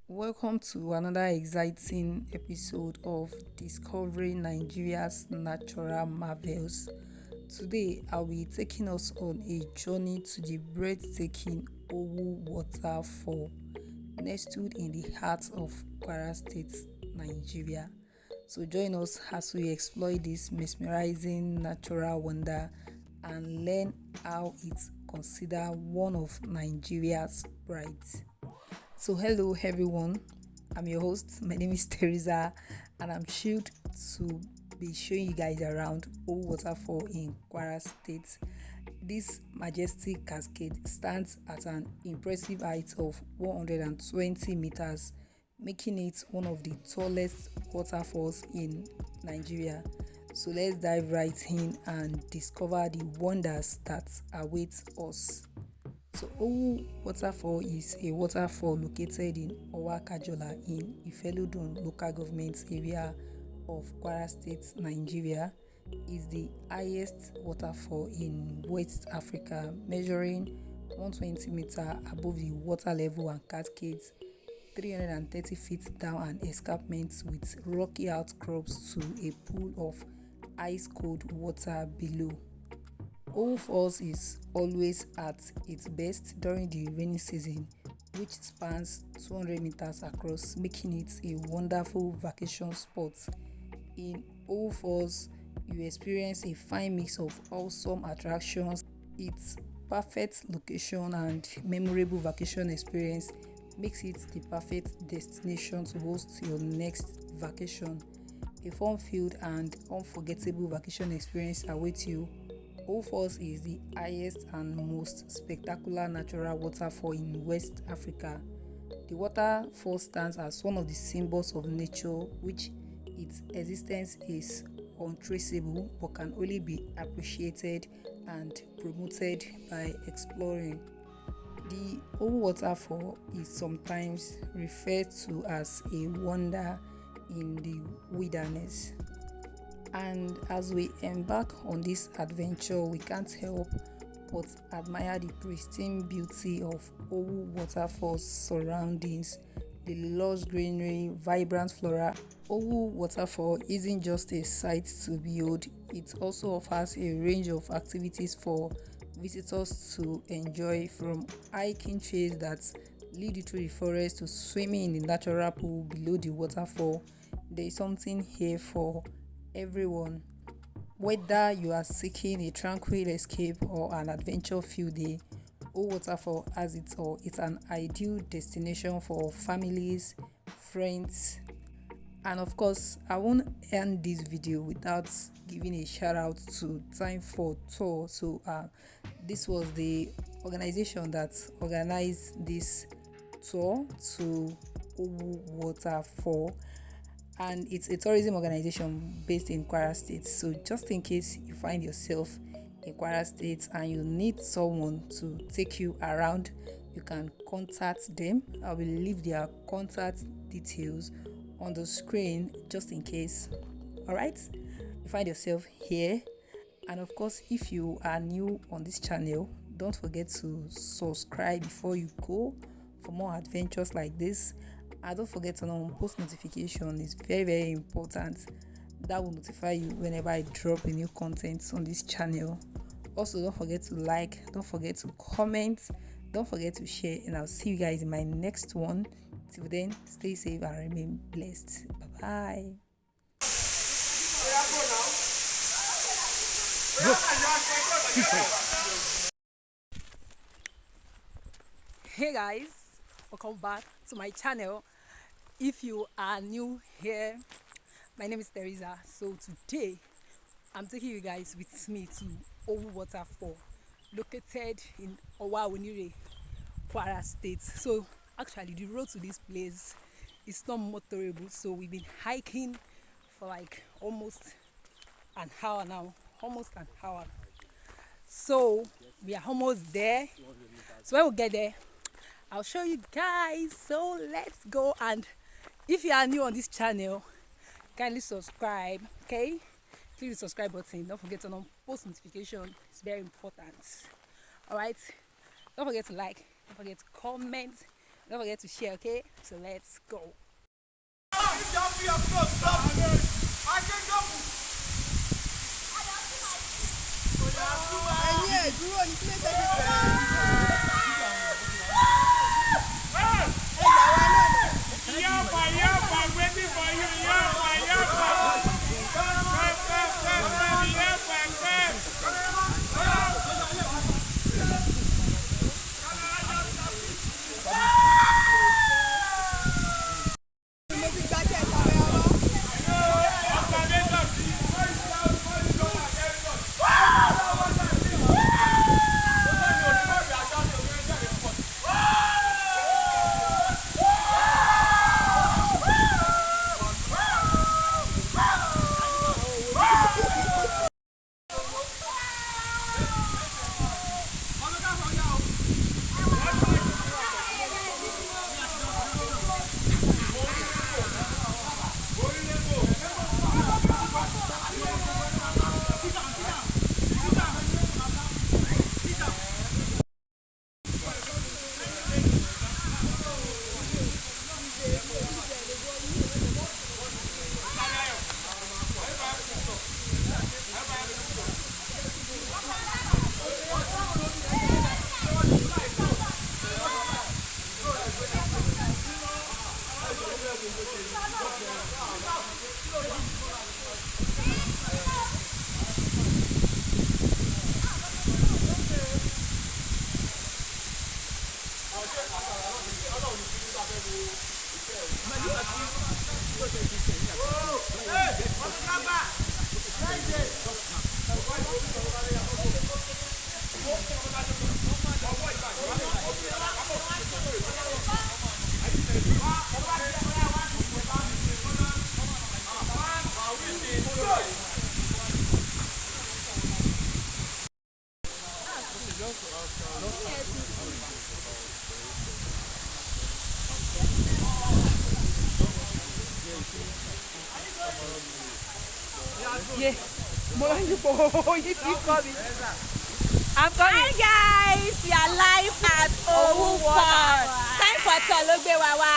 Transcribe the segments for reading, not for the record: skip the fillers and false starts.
Welcome to another exciting episode of Discovering Nigeria's Natural Marvels. Today, I'll be taking us on a journey to the breathtaking Owu Waterfall, nestled in the heart of Kwara State, Nigeria. So join us as we explore this mesmerizing natural wonder and learn how it's considered one of Nigeria's brides. So hello everyone, I'm your host. My name is Theresa and I'm thrilled to be showing you guys around Owu Waterfall in Kwara State. This majestic cascade stands at an impressive height of 120 meters, making it one of the tallest waterfalls in Nigeria. So let's dive right in and discover the wonders that await us. So Owu Waterfall is a waterfall located in Owu in Ifelodun local government area of Kwara State, Nigeria. Is the highest waterfall in West Africa, measuring 120 meters above the water level and cascades 330 feet down an escarpment with rocky outcrops to a pool of ice-cold water below. Owu Falls is always at its best during the rainy season, which spans 200 meters across, making it a wonderful vacation spot. In Owu Falls, you experience a fine mix of awesome attractions. Its perfect location and memorable vacation experience makes it the perfect destination to host your next vacation. A fun-filled and unforgettable vacation experience awaits you. Owu Falls is the highest and most spectacular natural waterfall in West Africa. The waterfall stands as one of the symbols of nature, which its existence is untraceable but can only be appreciated and promoted by exploring. The Owu Waterfall is sometimes referred to as a wonder in the wilderness. And as we embark on this adventure, we can't help but admire the pristine beauty of Owu Waterfall's surroundings, the lush greenery, vibrant flora. Owu Waterfall isn't just a sight to behold, it also offers a range of activities for visitors to enjoy, from hiking trails that lead you through the forest to swimming in the natural pool below the waterfall. There is something here for everyone. Whether you are seeking a tranquil escape or an adventure-filled day, Owu Waterfall has it all. It's an ideal destination for families, friends, and of course, I won't end this video without giving a shout out to Time for Tour. So this was the organization that organized this tour to Owu Waterfall, and it's a tourism organization based in Kwara State. So just in case you find yourself in Kwara State and you need someone to take you around, you can contact them. I will leave their contact details on the screen just in case. All right, you find yourself here, and of course, if you are new on this channel, don't forget to subscribe before you go for more adventures like this. And don't forget to turn on post notification. It's very important. That will notify you whenever I drop a new content on this channel. Also, don't forget to like, don't forget to comment, don't forget to share, and I'll see you guys in my next one. Till then, stay safe and remain blessed. Bye bye. Hey guys, welcome back to my channel. If you are new here, my name is Theresa. So today I'm taking you guys with me to Owu Waterfall, located in Owu Waterfall, Kwara State. So actually the road to this place is not motorable, so we've been hiking for like almost an hour now. So we are almost there. So when we get there, I'll show you guys. So let's go. And if you are new on this channel, kindly subscribe. Okay, click the subscribe button. Don't forget to turn on post notification. It's very important. All right, don't forget to like, don't forget to comment, don't forget to share. Okay, so let's go. Yeah, I'm coming. Hi guys, we are live at Owu Waterfall. Time for Tologbe Wawa.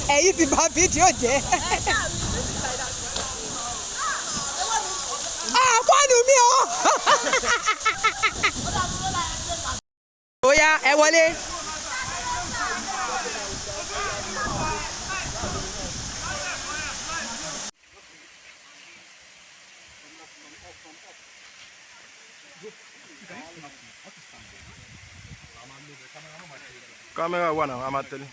Ẹ̀yin ti bà fídíò jẹ́. Fóònù mi o. Ó yá, ẹ wọlé. Camera one, I'm at telling.